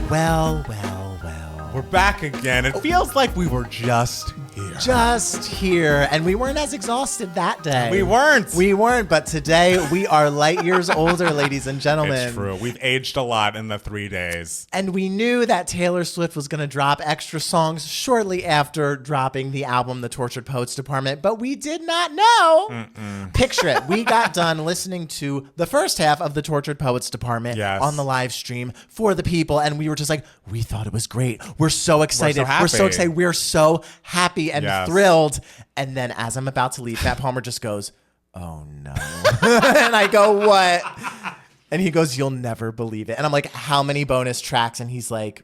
Well. We're back again. It feels like we were just here. Just here. And we weren't as exhausted that day. We weren't. But today we are light years older, ladies and gentlemen. It's true. We've aged a lot in the 3 days. And we knew that Taylor Swift was going to drop extra songs shortly after dropping the album, The Tortured Poets Department, but we did not know. Picture it. We got done listening to the first half of The Tortured Poets Department on the live stream for the people, and we were just like, we thought it was great. We're so excited. We're so excited. We're so happy and thrilled. And then as I'm about to leave, Matt Palmer just goes, oh no. And I go, what? And he goes, you'll never believe it. And I'm like, how many bonus tracks? And he's like,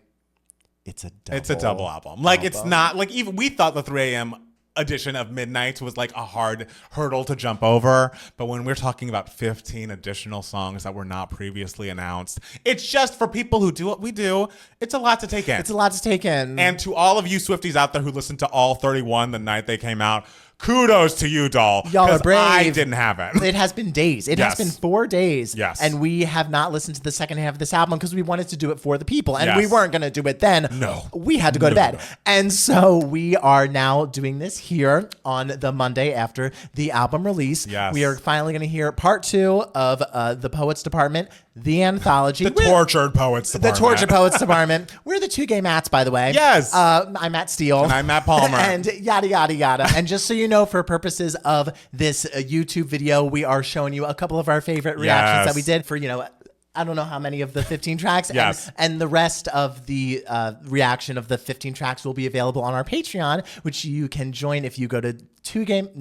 it's a double album. Like, it's not like, even we thought the 3 a.m. edition of Midnight was like a hard hurdle to jump over. But when we're talking about 15 additional songs that were not previously announced, it's just for people who do what we do. It's a lot to take in. It's a lot to take in. And to all of you Swifties out there who listened to all 31 the night they came out, kudos to you, doll. Y'all are brave. I didn't have it. It has been days. It has been 4 days. Yes. And we have not listened to the second half of this album because we wanted to do it for the people. And we weren't going to do it then. No. We had to go to bed. And so we are now doing this here on the Monday after the album release. Yes. We are finally going to hear part 2 of The Poets Department, the anthology. The Tortured Poets Department. The Tortured Poets Department. We're the 2 gay Matts, by the way. Yes. I'm Matt Steele. And I'm Matt Palmer. And yada, yada, yada. And just so you know, for purposes of this YouTube video, we are showing you a couple of our favorite reactions that we did for, I don't know how many of the 15 tracks. Yes. And the rest of the reaction of the 15 tracks will be available on our Patreon, which you can join if you go to Patreon.com.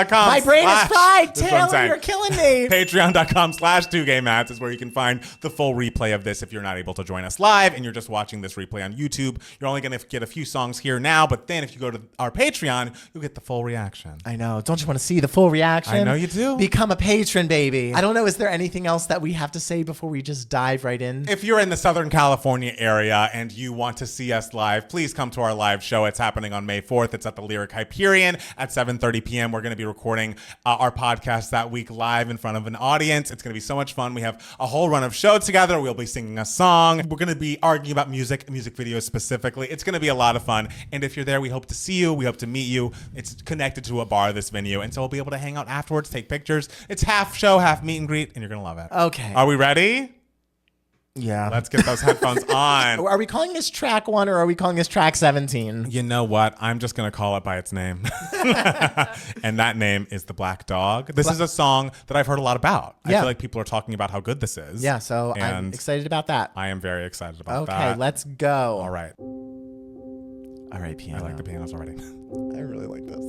My brain is fried. Taylor, you're killing me. Patreon.com/2gaymats is where you can find the full replay of this if you're not able to join us live and you're just watching this replay on YouTube. You're only going to get a few songs here now, but then if you go to our Patreon, you'll get the full reaction. I know. Don't you want to see the full reaction? I know you do. Become a patron, baby. I don't know. Is there anything else that we have to say before we just dive right in? If you're in the Southern California area and you want to see us live, please come to our live show. It's happening on May 4th. It's at the Lyric Hyperion at 7:30 p.m. We're going to be recording our podcast that week live in front of an audience. It's going to be so much fun. We have a whole run of shows together. We'll be singing a song. We're going to be arguing about music videos specifically. It's going to be a lot of fun. And if you're there, we hope to see you. We hope to meet you. It's connected to a bar, this venue. And so we'll be able to hang out afterwards, take pictures. It's half show, half meet and greet, and you're going to love it. Okay. Are we ready? Yeah. Let's get those headphones on. Are we calling this track 1 or are we calling this track 17? You know what? I'm just going to call it by its name. And that name is The Black Dog. This is a song that I've heard a lot about. I feel like people are talking about how good this is. Yeah, so I'm excited about that. I am very excited about that. Okay, let's go. All right. All right, piano. I like the pianos already. I really like this.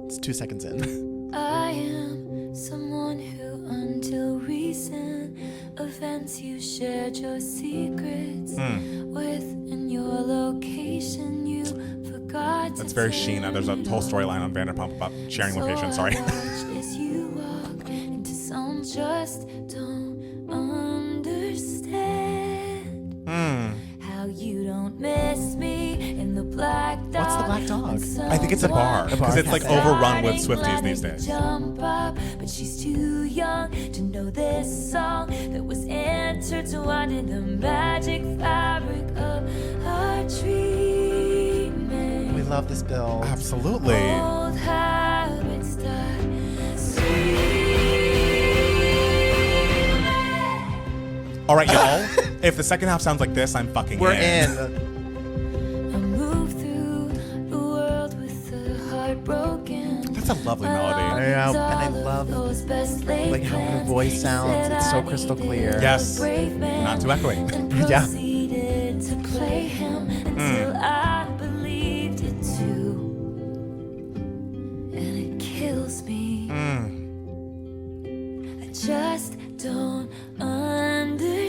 It's 2 seconds in. I am someone who until recent events you shared your secrets with, and your location you forgot. That's very Sheena. There's a whole storyline on Vanderpump about sharing location. Sorry. As you walk into some just don't understand how you don't miss me in the Black Dog. What's the Black Dog? I think it's a bar because it's like overrun with Swifties these days. Jump up, but she's too young to know this song that was intertwined in the magic fabric of our dreaming. We love this build. Absolutely. Old habits die sweet. All right, y'all. If the second half sounds like this, I'm fucking We're in. I move through the world with the heart broken. That's a lovely melody. Yeah, and I love like how her voice sounds. It's so crystal clear. Yes. Not too echoey. Yeah. To play him until I believed it too. And it kills me. I just don't understand.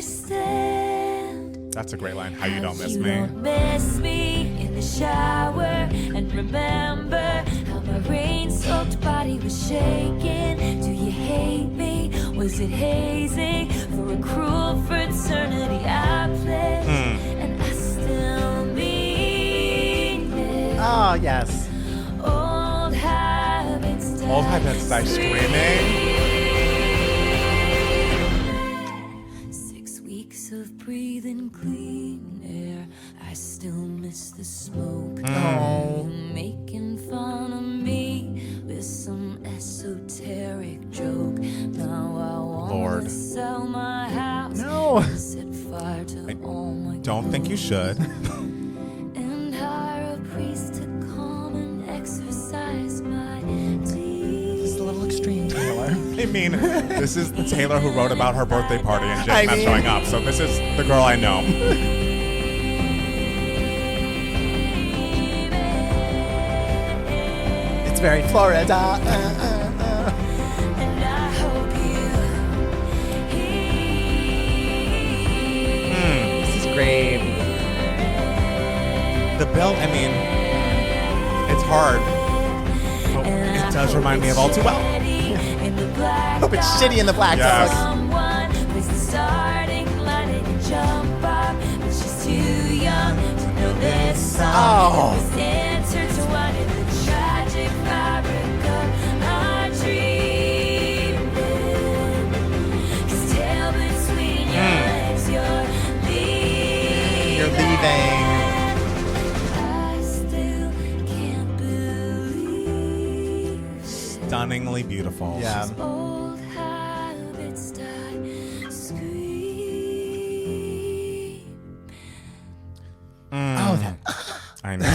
That's a great line. How you don't miss You me. don't miss me in the shower, and remember how my rain-soaked body was shaking. Do you hate me? Was it hazing for a cruel fraternity I pledged? And I still mean it. Oh, yes. Old habits die Multi-bed screaming. 6 weeks of breathing clean air. I still miss the smoke. Oh. Making fun of me with some esoteric joke. Now I want Lord. to sell my house. No. And set fire to all my Don't think you should. and hire a priest to come and exercise my teeth. It's a little extreme, Taylor. I mean, this is the Taylor who wrote about her birthday party and Jake not mean- showing up. So this is the girl I know. It's very Florida. And I hope you hear. This is great. The bill, I mean, it's hard. But it does remind me of All Too Well. Hope it's shitty in the black Yes. dog. Someone plays the starting line and jump up, but she's too young to know this song. Oh. It was intertwined in the tragic fabric of our dreaming. 'Cause tail between your legs, you're leaving. You're leaving. I still can't believe Stunningly beautiful. Yeah. old habits die. Scream. Oh, that I know.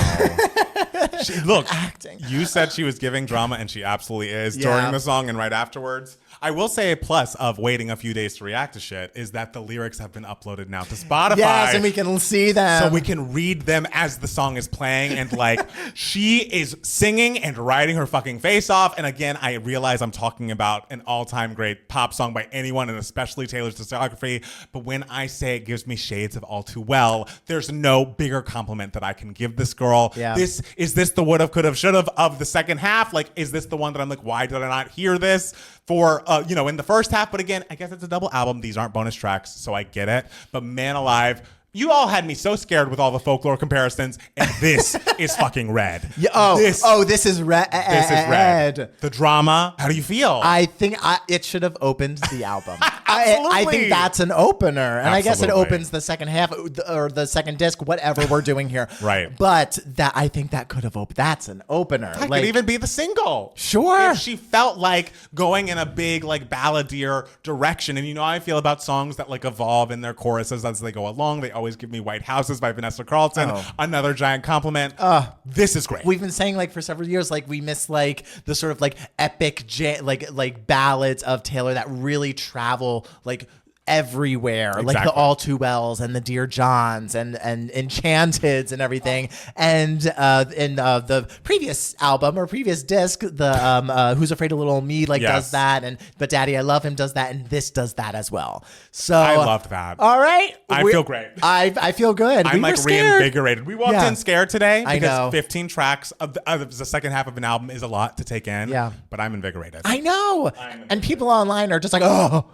Look, acting. you said she was giving drama, and she absolutely is Yeah. during the song and right afterwards. I will say a plus of waiting a few days to react to shit is that the lyrics have been uploaded now to Spotify. Yes, and we can see them. So we can read them as the song is playing, and like she is singing and writing her fucking face off. And again, I realize I'm talking about an all-time great pop song by anyone, and especially Taylor's discography. But when I say it gives me shades of All Too Well, there's no bigger compliment that I can give this girl. Yeah. Is this the would've, could've, should've of the second half? Like, is this the one that I'm like, why did I not hear this for in the first half? But again, I guess it's a double album. These aren't bonus tracks, so I get it. But man alive, you all had me so scared with all the folklore comparisons, and this is fucking red. Yeah, this this is red. this is red. The drama. How do you feel? I think it should have opened the album. I Absolutely. think that's an opener, and I guess it Absolutely. opens the second half or the second disc, whatever we're doing here. Right. But I think that could have opened. That's an opener. That could even be the single. Sure. If she felt like going in a big like balladeer direction. And you know how I feel about songs that like evolve in their choruses as they go along. They always give me White Houses by Vanessa Carlton. Oh. Another giant compliment. This is great. We've been saying like for several years, like we miss like the sort of like epic like ballads of Taylor that really travel like everywhere, like the Exactly. All Too Wells and the Dear Johns and Enchanteds and everything. And in the previous album or previous disc, the Who's Afraid of Little Old Me Yes. does that, and But Daddy I Love Him does that, and this does that as well. So I loved that. All right, I feel great. I feel good. I'm We like were scared. reinvigorated. We walked Yeah. in scared today I because know. 15 tracks of the second half of an album is a lot to take in. Yeah. But I'm invigorated. I know. And people online are just like, oh.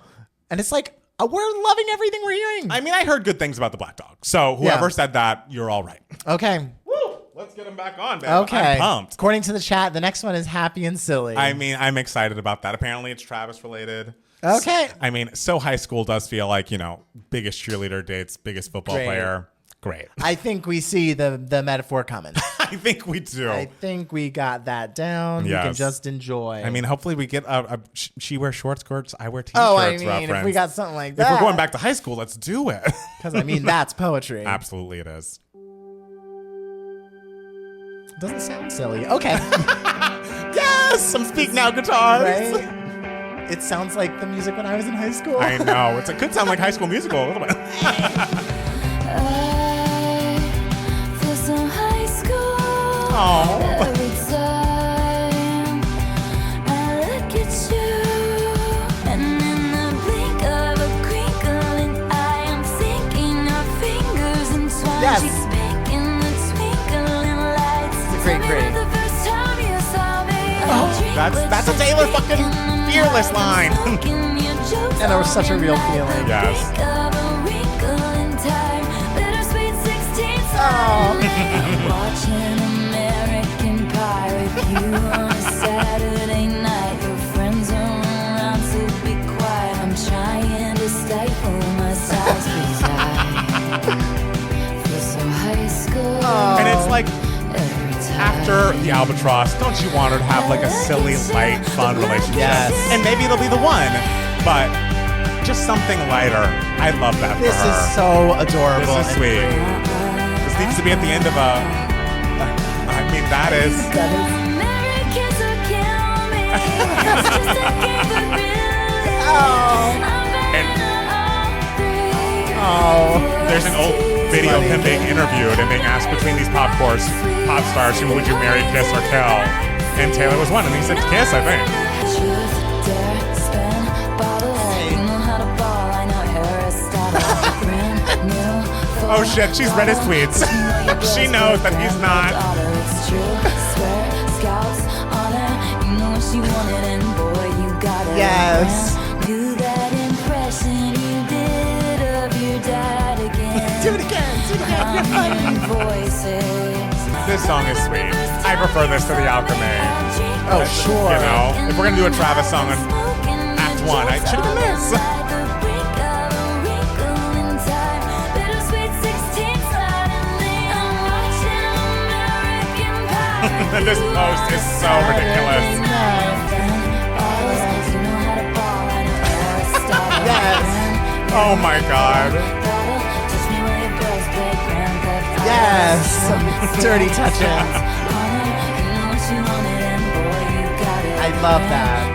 And it's like, we're loving everything we're hearing. I mean, I heard good things about the Black Dog. So whoever Yeah. said that, you're all right. Okay. Woo! Let's get him back on, babe. Okay. I'm pumped. According to the chat, the next one is Happy and Silly. I mean, I'm excited about that. Apparently, it's Travis related. Okay. I mean, So High School does feel like, biggest cheerleader dates, biggest football Great. player. Great. I think we see the metaphor coming. I think we do. I think we got that down. You can Yes. just enjoy. I mean, hopefully we get she wears short skirts, I wear t-shirts oh, I mean, reference. if we got something like If that. we're going back to high school, let's do it. Because, I mean, that's poetry. Absolutely it is. Doesn't sound silly. Okay. Yes! Some Speak Now guitars. Right? It sounds like the music when I was in high school. I know. It could sound like High School Musical a little bit. I feel so high school Aw. every time I look at you, and in the blink of a crinkling eye, I'm thinking our fingers entwined. Yes. She's pink in the twinkling lights. It's a great Tell me grade. the first time you saw me. Oh, that's a Taylor fucking Fearless line. And there was such a real feeling. Yes. Watching American Pie with you on a Saturday night. after the albatross, don't you want her to have like a silly, light, fun relationship? Yes. And maybe it'll be the one, but just something lighter. I love that This for her. is so adorable. This is sweet. This needs to be at the end of a. I mean, that is. Americans will kill me. It's just a game for really. There's an old video of him being interviewed and being asked between these pop stars, who would you marry, kiss, or kill? And Taylor was one, and he said kiss, I think. Oh shit, she's read his tweets. She knows that he's not. Yes. Do that impression you did of your dad again. Do it again. Do it again. Voices. This song is sweet. I prefer this to the Alchemy. Oh, sure. You know, if we're gonna do a Travis song on Act 1, I should have been this. This post is so ridiculous. Yes. Oh my god. Yes. Dirty touching. I love that.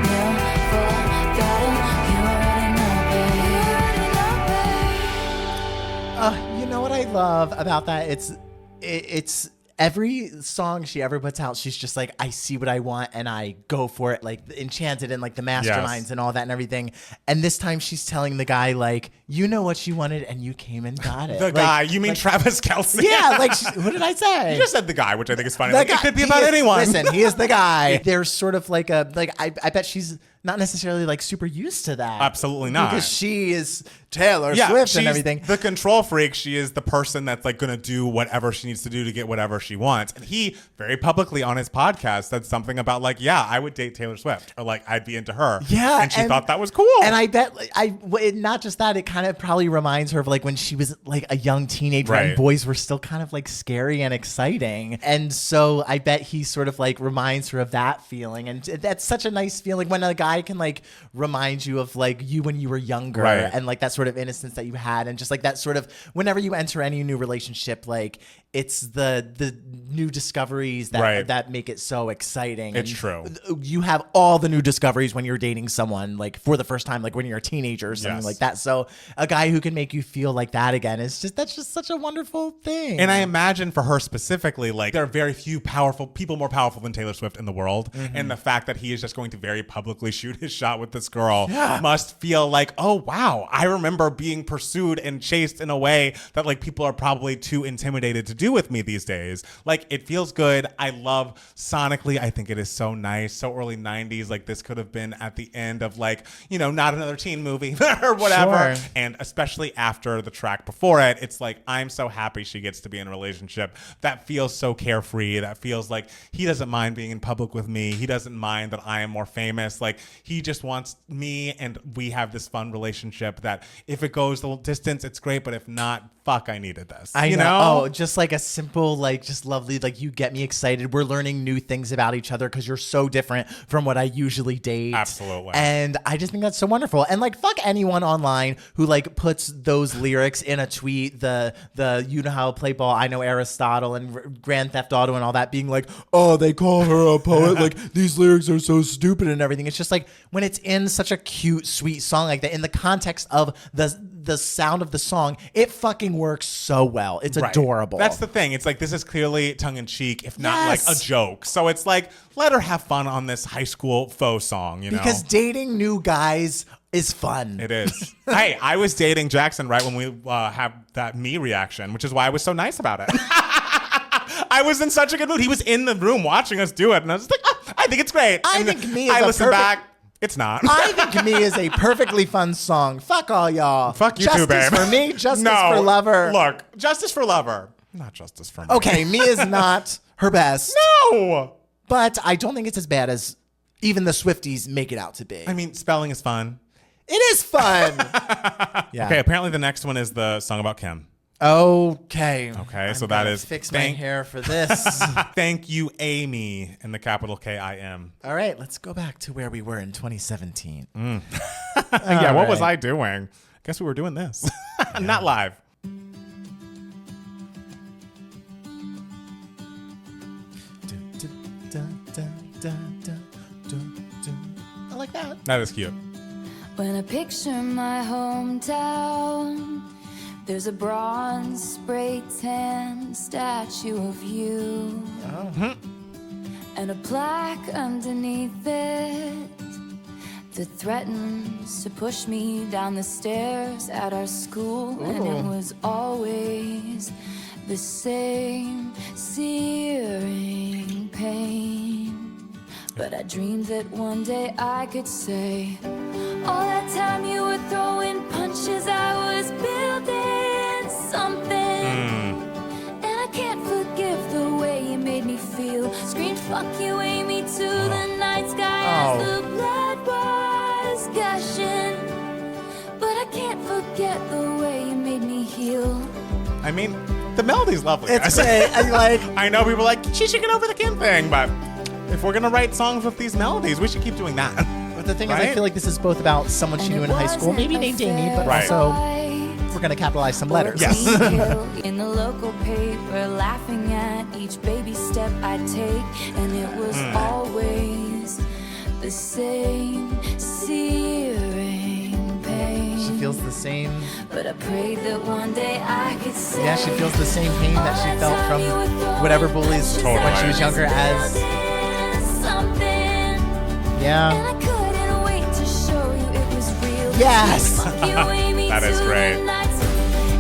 You know what I love about that? It's every song she ever puts out, she's just like, I see what I want and I go for it. Like Enchanted and like the Masterminds and all that and everything. And this time she's telling the guy, like, you know what you wanted and you came and got it. The Like- guy, you mean like- Travis Kelce? Yeah, like, what did I say? You just said the guy, which I think is funny. The Like, guy- it could be he about is- anyone. Listen, he is the guy. There's sort of like I bet she's not necessarily like super used to that. Absolutely not. Because she is Taylor Yeah, Swift she's and everything. the control freak. She is the person that's like going to do whatever she needs to do to get whatever she wants. And he very publicly on his podcast said something about like, yeah, I would date Taylor Swift, or like I'd be into her. Yeah, and she thought that was cool. And I bet not just that, it kind of probably reminds her of like when she was like a young teenager Right. and boys were still kind of like scary and exciting. And so I bet he sort of like reminds her of that feeling. And that's such a nice feeling when a guy can like remind you of like you when you were younger Right. and like that sort of innocence that you had, and just like that sort of whenever you enter any new relationship, like it's the new discoveries that Right. that make it so exciting. It's And true. You have all the new discoveries when you're dating someone like for the first time, like when you're a teenager or something Yes. like that. So a guy who can make you feel like that again is that's just such a wonderful thing. And I imagine for her specifically, like there are very few powerful people more powerful than Taylor Swift in the world. Mm-hmm. And the fact that he is just going to very publicly shoot his shot with this girl must feel like, oh wow, I remember being pursued and chased in a way that like people are probably too intimidated to do with me these days. Like it feels good. I love sonically. I think it is so nice. So early 90s. Like this could have been at the end of like, you know, not another teen movie or whatever. Sure. And especially after the track before it, it's like, I'm so happy she gets to be in a relationship that feels so carefree. That feels like he doesn't mind being in public with me. He doesn't mind that I am more famous. Like he just wants me, and we have this fun relationship that if it goes the distance, it's great. But if not, fuck, I needed this. I you know. Oh, just like a simple, like just lovely, like you get me excited. We're learning new things about each other because you're so different from what I usually date. Absolutely. And I just think that's so wonderful. And like fuck anyone online who like puts those lyrics in a tweet, the you know how to play ball, I know Aristotle and Grand Theft Auto and all that, being like, oh, they call her a poet, like these lyrics are so stupid and everything. It's just like when it's in such a cute, sweet song like that, in the context of the sound of the song, it fucking works so well. It's Right. adorable. That's the thing. It's like this is clearly tongue in cheek, if not Yes. like a joke. So it's like, let her have fun on this high school faux song, you know? because dating new guys is fun. It is. Hey, I was dating Jackson right when we have that me reaction, which is why I was so nice about it. I was in such a good mood. He was in the room watching us do it, and I was like, oh, I think it's great. I And think Me is I a listened perfect- back. It's not. I think Me is a perfectly fun song. Fuck all y'all. Fuck you Justice too, babe. for me, justice No, for Lover. Look, justice for Lover. Not justice for me. Okay, Me is not her best, No. but I don't think it's as bad as even the Swifties make it out to be. I mean, spelling is fun. It is fun. Yeah. Okay, apparently the next one is the song about Kim. Okay. Okay, so I'm that gonna is fix my hair for this. Thank you, Amy, in the capital K-I-M. All right, let's go back to where we were in 2017. Yeah, what was I doing? Guess we were doing this. Not live. I like that. That is cute. When I picture my hometown, there's a bronze spray tan statue of you. And a plaque underneath it that threatens to push me down the stairs at our school. And it was always the same searing pain. But I dreamed that one day I could say, all that time you were throwing punches, I was building something. And I can't forgive the way you made me feel. Screamed fuck you, Amy, to the night sky as the blood was gushing. But I can't forget the way you made me heal. I mean, the melody's lovely. It's great. And like, I know people are like, she should get over the Kim thing, but if we're gonna write songs with these melodies, we should keep doing that. but the thing is, Right? I feel like this is both about someone she knew in high school, maybe named Amy, but Right. also we're gonna capitalize some letters. Yes. In the local paper, laughing at each baby step I take, and it was always the same searing pain. She feels the same. But I prayed that one day I could say, Yeah, she feels the same pain that she felt from whatever bullies when she was younger as. Yeah. And I couldn't wait to show you it was real. Yes. That is great.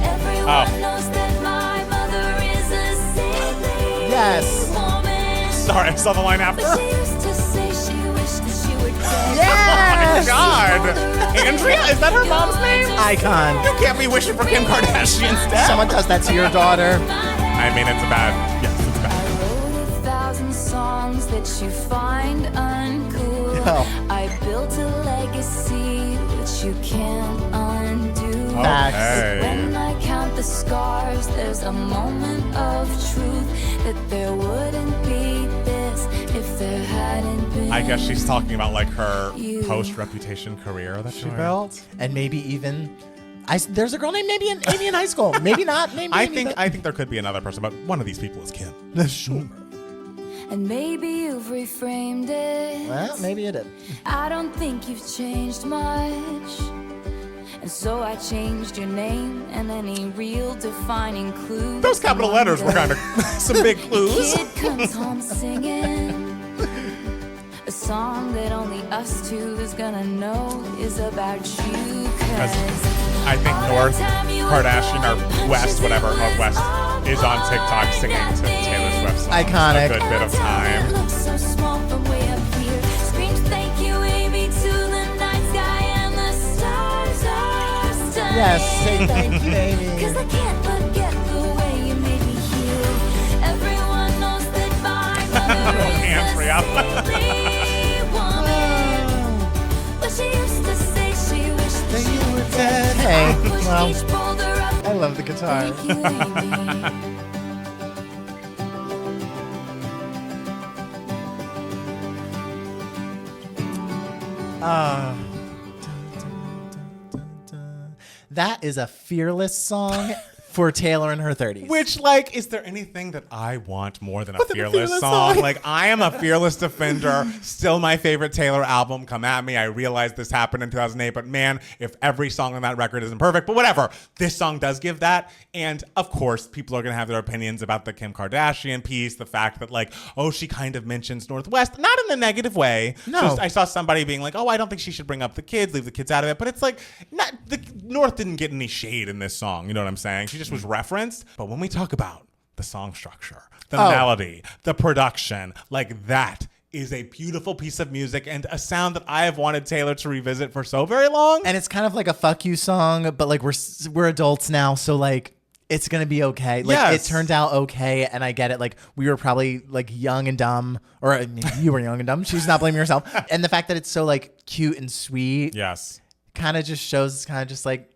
Everyone knows that my mother is a saintly Yes. woman. Sorry, I saw the line after. But she used to say she wished that she were dead. Yes. God. Andrea, is that her mom's name? Icon. You can't be wishing for Kim Kardashian's death. Someone does that to your daughter. I mean, it's bad. Yes, it's I bad. wrote 1,000 songs that you find uncool. Oh. I built a legacy which you can't undo. Facts. Okay. When I count the scars, there's a moment of truth that there wouldn't be this if there hadn't been. I guess she's talking about like her You. post-reputation career that she built. And maybe even, there's a girl named Amy in high school. Maybe not named Amy. I think there could be another person, but one of these people is Kim. Sure. And maybe you've reframed it. Well, maybe it did. I don't think you've changed much. And so I changed your name and any real defining clues. Those capital letters were kind of some big clues. Kid comes home singing a song that only us two is gonna know is about you. Cause I think North Kardashian or West, whatever, Northwest, is on TikTok singing to Taylor Swift's song. Iconic. A good bit of time. It looks so small from way up here. Screams thank you, Amy, to the night sky and the stars are stunning. Yes, say thank you, Amy. Cause I can't forget the way you made me heal. Everyone knows that my mother Andrea. is a saintly woman. But she used to say she wished that she were dead. Hey, I pushed well, each boulder up. I love the guitar. Thank you, Amy. That is a fearless song for Taylor in her 30s. Which, like, is there anything that I want more than a More than a fearless fearless song? song. Like, I am a fearless defender. Still my favorite Taylor album. Come at me. I realized this happened in 2008, but man, if every song on that record isn't perfect, but whatever, this song does give that. And of course, people are going to have their opinions about the Kim Kardashian piece, the fact that, like, oh, she kind of mentions Northwest, not in a negative way. No. Just, I saw somebody being like, oh, I don't think she should bring up the kids, leave the kids out of it. But it's like, not the North didn't get any shade in this song. You know what I'm saying? She just was referenced. But when we talk about the song structure, the melody, the production, like that is a beautiful piece of music and a sound that I have wanted Taylor to revisit for so very long. And it's kind of like a fuck you song, but like we're adults now, so like it's gonna be okay. Like Yes. it turned out okay, and I get it. Like we were probably like young and dumb, or I mean, you were young and dumb. She's not blaming herself. And the fact that it's so like cute and sweet, Yes. kind of just shows, kind of just like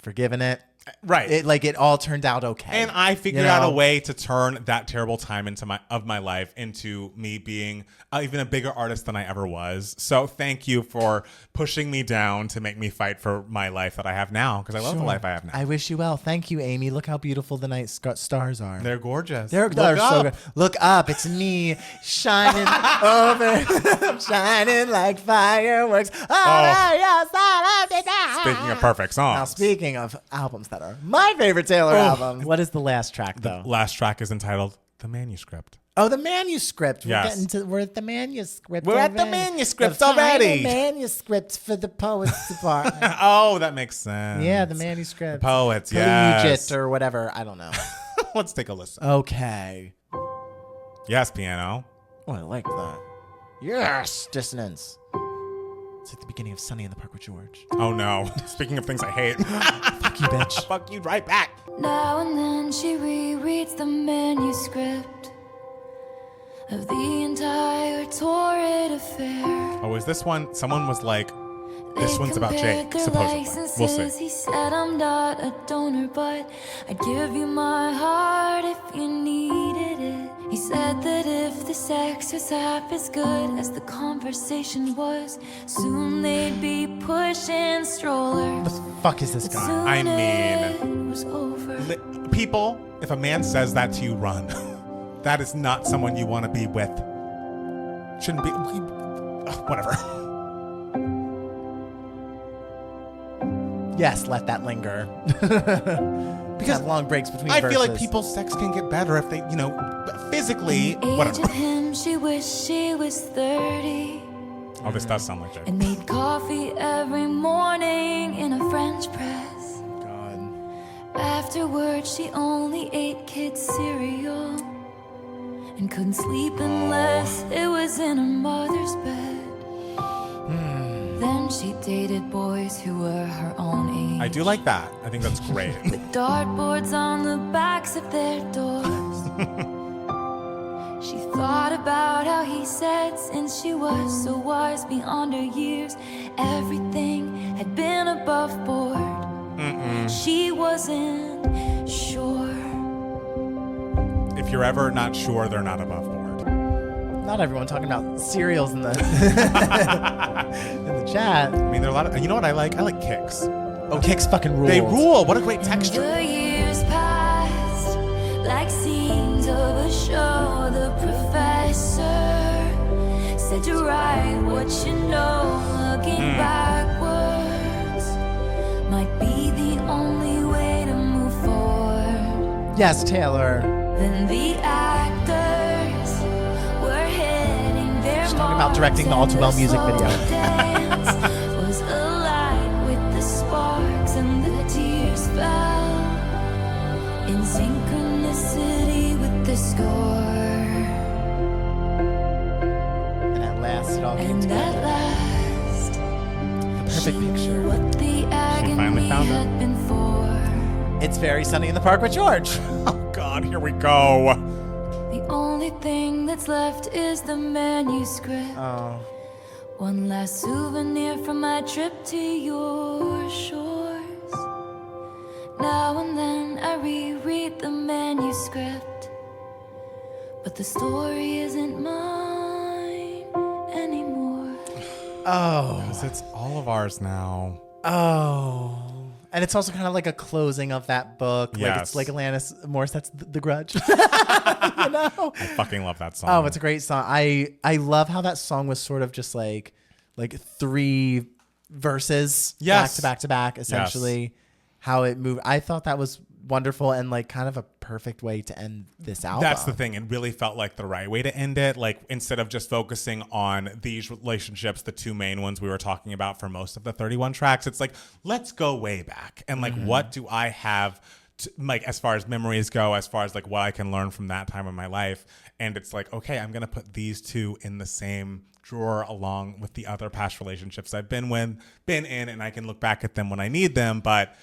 forgiving it. Right. it all turned out okay. And I figured You out a know? way to turn that terrible time into my life into me being even a bigger artist than I ever was. So thank you for pushing me down to make me fight for my life that I have now, because I love the life I have now. I wish you well. Thank you, Amy. Look how beautiful the night stars are. They're gorgeous. They're so good. Look up. It's me shining over, shining like fireworks. Speaking of perfect songs. Now, speaking of albums that are my favorite Taylor album, what is the last track, though? Last track is entitled The Manuscript. Oh, the manuscript. Yes. We're at the manuscript. We're at the manuscript The final already. manuscript for the poets department. Oh, that makes sense. Yeah, the manuscript. Poets, Collegiate yes. or whatever. I don't know. Let's take a listen. Okay. Yes, piano. Oh, I like that. Yes, dissonance. It's at the beginning of Sunny in the Park with George. Oh, no. Speaking of things I hate. Fuck you, bitch. Fuck you right back. Now and then she rereads the manuscript of the entire torrid affair. Oh, is this one? Someone was like, this They one's about compared Jake, their supposedly. We'll licenses. see. He said, I'm not a donor, but I'd give you my heart if you needed it. He said that if the sex was half as good as the conversation was, soon they'd be pushing strollers. Fuck is this guy? Soon I mean- it was over. People, if a man says that to you, run. That is not someone you want to be with. Shouldn't be. Whatever. Yes, let that linger. Because have long breaks between I verses. feel like people's sex can get better if they, physically, The age whatever. of him, she wished she was 30 Oh, this does sound like Jake. and made coffee every morning in a French press. God. Afterwards, she only ate kids' cereal and couldn't sleep unless it was in her mother's bed. Then she dated boys who were her own age. I do like that. I think that's great. With dartboards on the backs of their doors. She thought about how he said, since she was so wise beyond her years, everything had been above board. She wasn't sure. If you're ever not sure, they're not above board. Not everyone talking about cereals in the in the chat. I mean, there are a lot of. You know what I like? I like kicks. Oh, kicks fucking rule. They rule. What a great texture. The years passed like scenes of a show. The professor said to write what you know. Looking backwards might be the only way to move forward. Yes, Taylor. Then the actors were hitting their She's talking about directing the All Too Well music video. Was alight with the sparks and the tears fell in synchronicity with the score. And at last, it all came And together. at last, Perfect she picture. knew what the agony finally found it. had been for. It's very Sunny in the Park with George. Oh God, here we go. The only thing that's left is the manuscript. Oh. One last souvenir from my trip to your shores. Now and then I reread the manuscript, but the story isn't mine anymore. Oh. 'Cause it's all of ours now. Oh. And it's also kind of like a closing of that book. Like Yes. it's like Alanis Morissette's The Grudge. You know? I fucking love that song. Oh, it's a great song. I love how that song was sort of just like 3 verses Yes. back to back to back, essentially. How it moved. I thought that was wonderful and like kind of a perfect way to end this album. That's the thing. It really felt like the right way to end it. Like, instead of just focusing on these relationships, the 2 main ones we were talking about for most of the 31 tracks, it's like, let's go way back. And like, what do I have to, like, as far as memories go, as far as like what I can learn from that time in my life. And it's like, okay, I'm going to put these 2 in the same drawer along with the other past relationships I've been in, and I can look back at them when I need them. But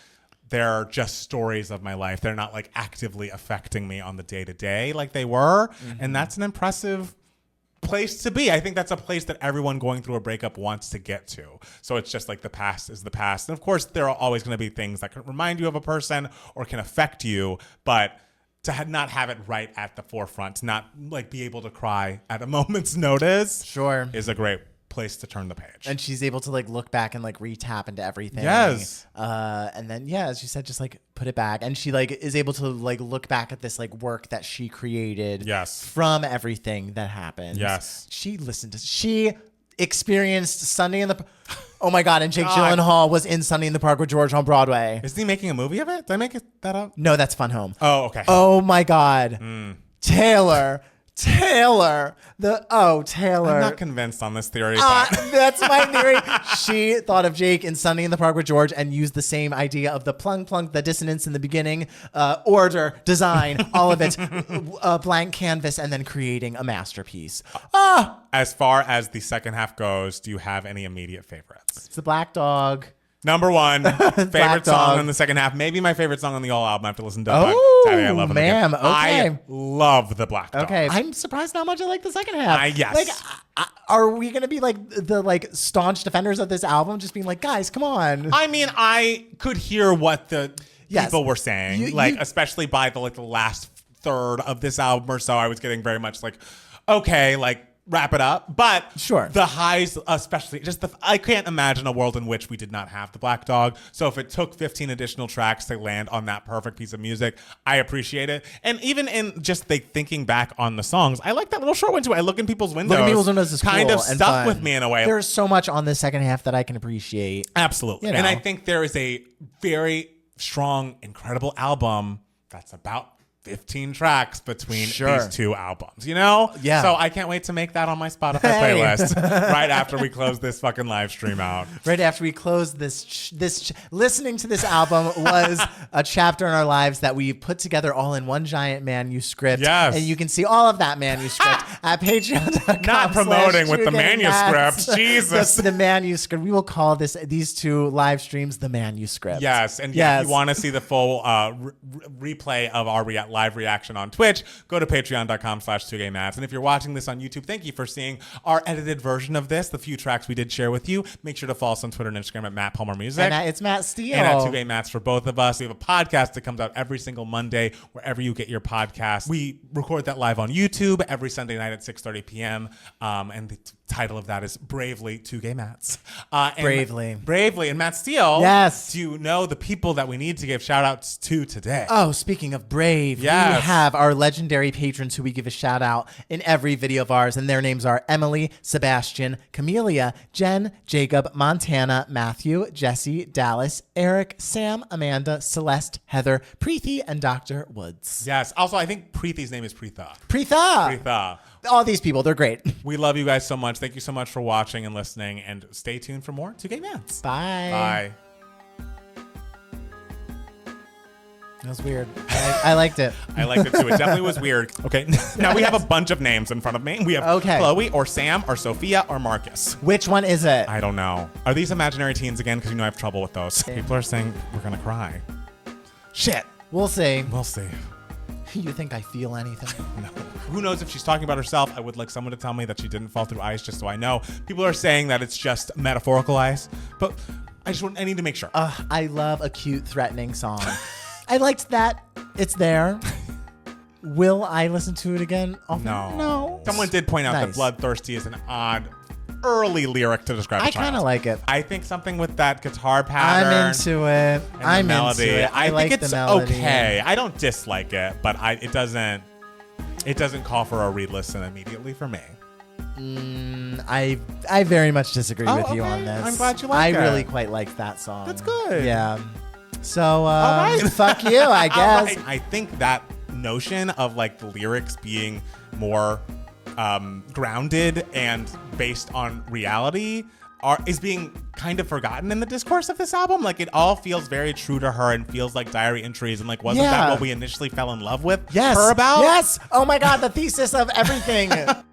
they're just stories of my life. They're not like actively affecting me on the day to day like they were. And that's an impressive place to be. I think that's a place that everyone going through a breakup wants to get to. So it's just like the past is the past. And of course, there are always going to be things that can remind you of a person or can affect you, but to not have it right at the forefront, to not like be able to cry at a moment's notice, Sure. is a great place to turn the page. And she's able to like look back and like re-tap into everything. Yes. And then as you said, just like put it back. And she like is able to like look back at this like work that she created. Yes. From everything that happened. Yes. She experienced Sunday in the. Oh my God! And Jake God. Gyllenhaal was in Sunday in the Park with George on Broadway. Isn't he making a movie of it? Did I make that up? No, that's Fun Home. Oh, okay. Oh my God, Taylor. Taylor. I'm not convinced on this theory. But That's my theory. She thought of Jake in Sunday in the Park with George and used the same idea of the plunk, the dissonance in the beginning, order, design, all of it, a blank canvas, and then creating a masterpiece. as far as the second half goes, do you have any immediate favorites? It's the Black Dog. Number one, favorite Black song Dog. in the second half. Maybe my favorite song on the whole album. I have to listen to Oh, Saturday I Love Him ma'am. Again. Okay. I love the Black Dog. Okay, I'm surprised how much I like the second half. Yes. Like, are we gonna be like the like staunch defenders of this album, just being like, guys, come on? I mean, I could hear what the Yes. people were saying, You- especially by the last third of this album or so. I was getting very much like, okay, like wrap it up. But Sure. the highs, especially I can't imagine a world in which we did not have the Black Dog. So if it took 15 additional tracks to land on that perfect piece of music, I appreciate it. And even in just thinking back on the songs, I like that little short window. I look in people's windows. Look at People's Windows is kind cool of and stuck fun. with me in a way. There's so much on the second half that I can appreciate. Absolutely. You know. And I think there is a very strong, incredible album that's about 15 tracks between Sure. these two albums, you know? Yeah. So I can't wait to make that on my Spotify Hey. playlist right after we close this fucking live stream out. Right after we close listening to this album was a chapter in our lives that we put together all in one giant manuscript. Yes. And you can see all of that manuscript at patreon.com. Not promoting with the manuscript. Jesus. The manuscript. We will call these two live streams the manuscript. Yes, and Yes. if you want to see the full replay of our live reaction on Twitch, go to patreon.com/2gaymats. And if you're watching this on YouTube, thank you for seeing our edited version of this, the few tracks we did share with you. Make sure to follow us on Twitter and Instagram at Matt Palmer Music. And it's Matt Steele. And at 2Gay Mats for both of us. We have a podcast that comes out every single Monday, wherever you get your podcast. We record that live on YouTube every Sunday night at 6:30 p.m. And the title of that is Bravely 2Gay Mats. Bravely. And Matt Steele. Yes. Do you know the people that we need to give shout outs to today? Oh, speaking of brave, Yes. we have our legendary patrons who we give a shout out in every video of ours, and their names are Emily, Sebastian, Camelia, Jen, Jacob, Montana, Matthew, Jesse, Dallas, Eric, Sam, Amanda, Celeste, Heather, Preeti, and Dr. Woods. Yes. Also, I think Preethi's name is Preetha. Preetha. All these people, they're great. We love you guys so much. Thank you so much for watching and listening, and stay tuned for more 2Gay Mats. Bye. Bye. That was weird. I liked it. I liked it too. It definitely was weird. Okay, now we have a bunch of names in front of me. We have Okay. Chloe or Sam or Sophia or Marcus. Which one is it? I don't know. Are these imaginary teens again? Because you know I have trouble with those. People are saying we're gonna cry. Shit. We'll see. We'll see. You think I feel anything? No. Who knows if she's talking about herself? I would like someone to tell me that she didn't fall through ice, just so I know. People are saying that it's just metaphorical ice, but I need to make sure. I love a cute, threatening song. I liked that. It's there. Will I listen to it again often? No. Someone did point out that Nice. bloodthirsty is an odd early lyric to describe a I child. kind of like it. I think something with that guitar pattern. I'm into it. and the I'm melody. into it. I like think it's the melody. okay. I don't dislike it, but it doesn't call for a re-listen immediately for me. I very much disagree Oh, with you okay. on this. I'm glad you like I it. really quite liked that song. That's good. Yeah. So, right. fuck you, I All guess. right. I think that notion of like the lyrics being more grounded and based on reality is being kind of forgotten in the discourse of this album. Like it all feels very true to her and feels like diary entries, and like wasn't Yeah. that what we initially fell in love with Yes. her about? Yes. Oh my God, the thesis of everything.